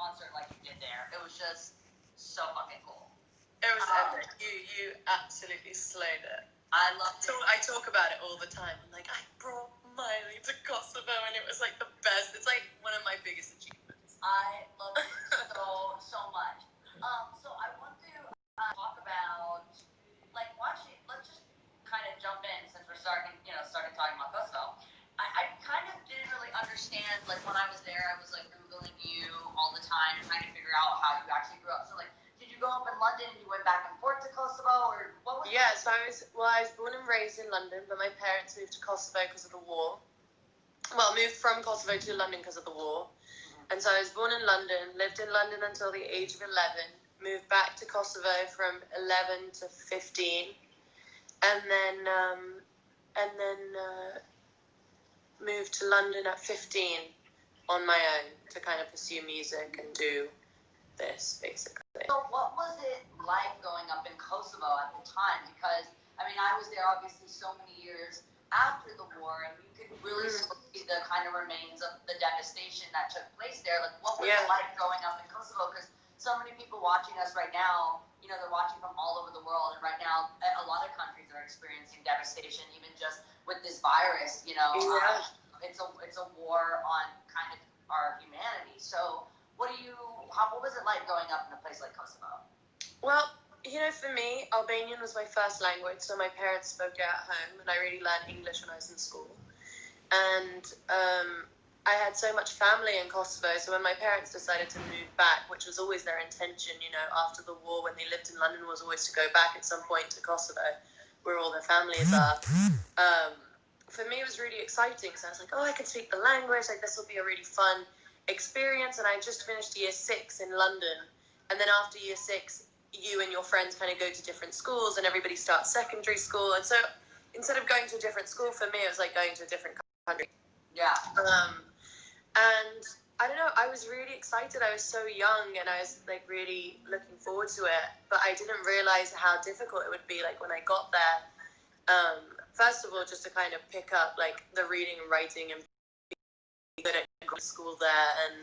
concert like you did there. It was just so fucking cool. It was epic. You absolutely slayed it. I loved it. I talk about it all the time. I'm like, I brought Miley to Kosovo, and it was like the best. It's like one of my biggest achievements. I love it so much. So I want to talk about like watching. Let's just kind of jump in since we're starting talking about Kosovo. I kind of didn't really understand, like when I was there, I was like Googling you all the time, trying to figure out how you actually grew up. So like, did you go up in London and you went back and forth to Kosovo, or what was so I was born and raised in London, but my parents moved to Kosovo because of the war. Well, moved from Kosovo to London because of the war. And so I was born in London, lived in London until the age of 11, moved back to Kosovo from 11 to 15, and then moved to London at 15 on my own to kind of pursue music and do this, basically. So what was it like growing up in Kosovo at the time? Because, I mean, I was there obviously so many years after the war, and you could really still see the kind of remains of the devastation that took place there. Like, what was it like growing up in Kosovo? Because so many people watching us right now, you know, they're watching from all over the world, and right now a lot of countries are experiencing devastation, even just with this virus, you know. It's a war on kind of our humanity. So what was it like growing up in a place like Kosovo? Well, you know, for me, Albanian was my first language, so my parents spoke it at home, and I really learned English when I was in school. And I had so much family in Kosovo, so when my parents decided to move back, which was always their intention, you know, after the war, when they lived in London, was always to go back at some point to Kosovo, where all their families are. For me, it was really exciting, so I was like, oh, I can speak the language, like, this will be a really fun experience. And I just finished year 6 in London, and then after year 6, you and your friends kind of go to different schools, and everybody starts secondary school, and so instead of going to a different school, for me, it was like going to a different country. Yeah. And I don't know, I was really excited. I was so young, and I was like really looking forward to it, but I didn't realize how difficult it would be, like when I got there. First of all, just to kind of pick up like the reading and writing and be good at school there, and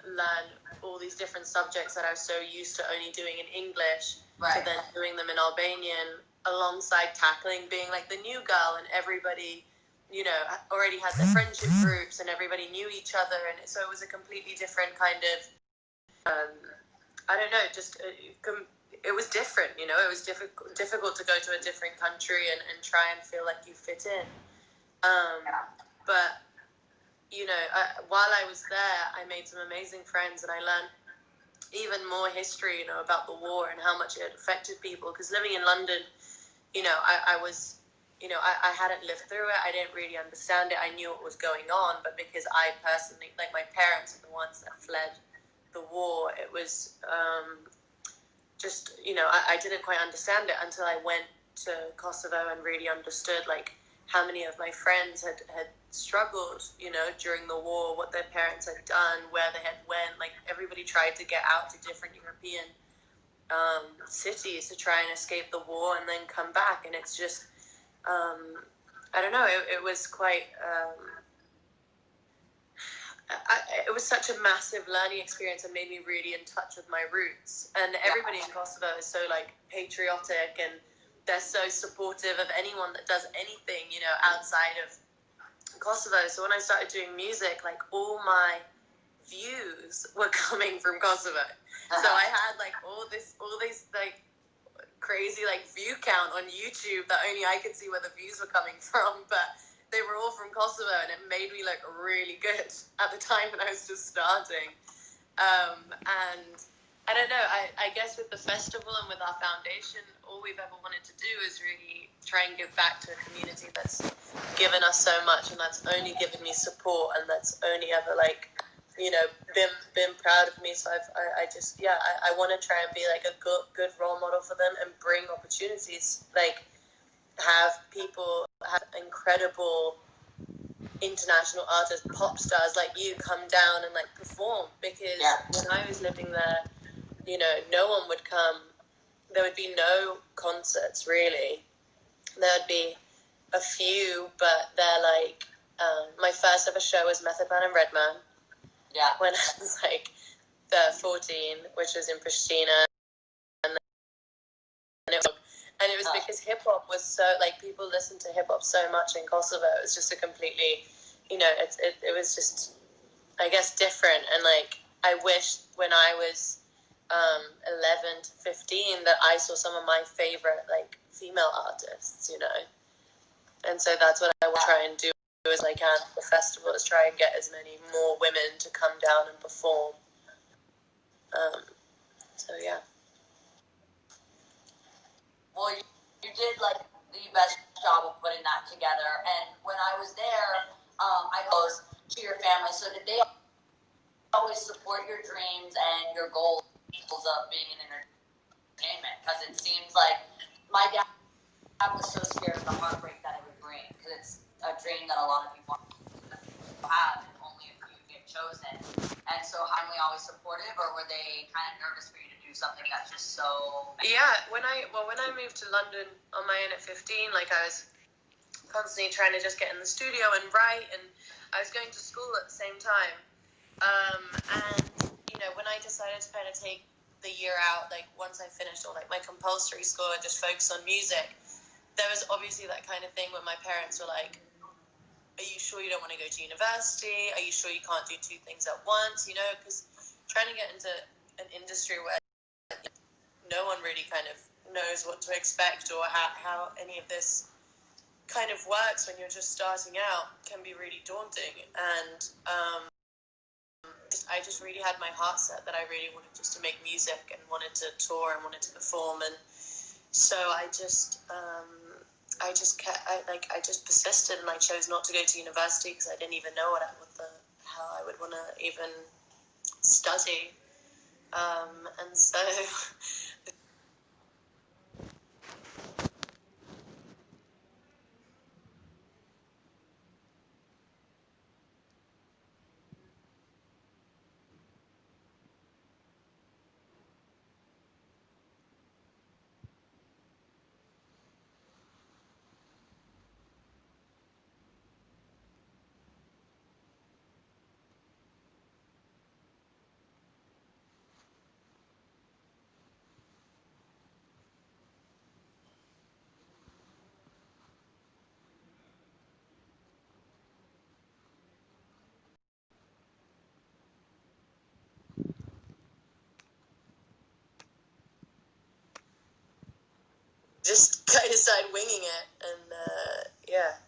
learn all these different subjects that I was so used to only doing in English, to then doing them in Albanian, alongside tackling being like the new girl, and everybody, you know, already had their friendship groups and everybody knew each other, and so it was a completely different kind of I don't know, just it was different, you know. It was difficult to go to a different country and try and feel like you fit in. But, you know, while I was there, I made some amazing friends, and I learned even more history, you know, about the war and how much it had affected people. Because living in London, you know, I was, you know, I hadn't lived through it. I didn't really understand it. I knew what was going on, but because I personally, like my parents are the ones that fled the war, it was just, you know, I didn't quite understand it until I went to Kosovo and really understood like how many of my friends had struggled, you know, during the war, what their parents had done, where they had went. Like everybody tried to get out to different European cities to try and escape the war and then come back, and it's just I don't know, it was quite it was such a massive learning experience and made me really in touch with my roots. And everybody in Kosovo is so like patriotic, and they're so supportive of anyone that does anything, you know, outside of Kosovo. So when I started doing music, like all my views were coming from Kosovo. So I had like all these like crazy like view count on YouTube that only I could see where the views were coming from, but they were all from Kosovo, and it made me look really good at the time when I was just starting. And I don't know, I guess with the festival and with our foundation, all we've ever wanted to do is really try and give back to a community that's given us so much, and that's only given me support, and that's only ever like, you know, been proud of me. So I just, I want to try and be like a good role model for them and bring opportunities, like have people, have incredible international artists, pop stars like you come down and like perform, because when I was living there, you know, no one would come. There would be no concerts really. There would be a few, but they're like, my first ever show was Method Man and Redman. When I was like 14, which was in Pristina, and it was because hip hop was so, like, people listened to hip hop so much in Kosovo. It was just a completely, it was just, I guess, different. And like, I wish when I was 11 to 15 that I saw some of my favorite like female artists, and so that's what I will try and do as I can at the festival, is try and get as many more women to come down and perform. So yeah. Well, you did like the best job of putting that together. And when I was there, I goes to your family. So did they always support your dreams and your goals of being in entertainment? Because it seems like my dad was so scared of the heartbreak that it would bring, because it's a dream that a lot of people have, and only a few get chosen. And so, how were they always supportive, or were they kind of nervous for you to do something that's just so? Yeah, when I moved to London on my own at 15, like, I was constantly trying to just get in the studio and write, and I was going to school at the same time. And when I decided to kind of take the year out, like once I finished all like my compulsory school and just focus on music, there was obviously that kind of thing where my parents were like, are you sure you don't want to go to university? Are you sure you can't do two things at once? Because trying to get into an industry where no one really kind of knows what to expect, or how any of this kind of works when you're just starting out, can be really daunting. And I just really had my heart set that I really wanted just to make music and wanted to tour and wanted to perform. And so I just persisted, and I chose not to go to university because I didn't even know how I would want to even study. And so just kind of started winging it, and yeah.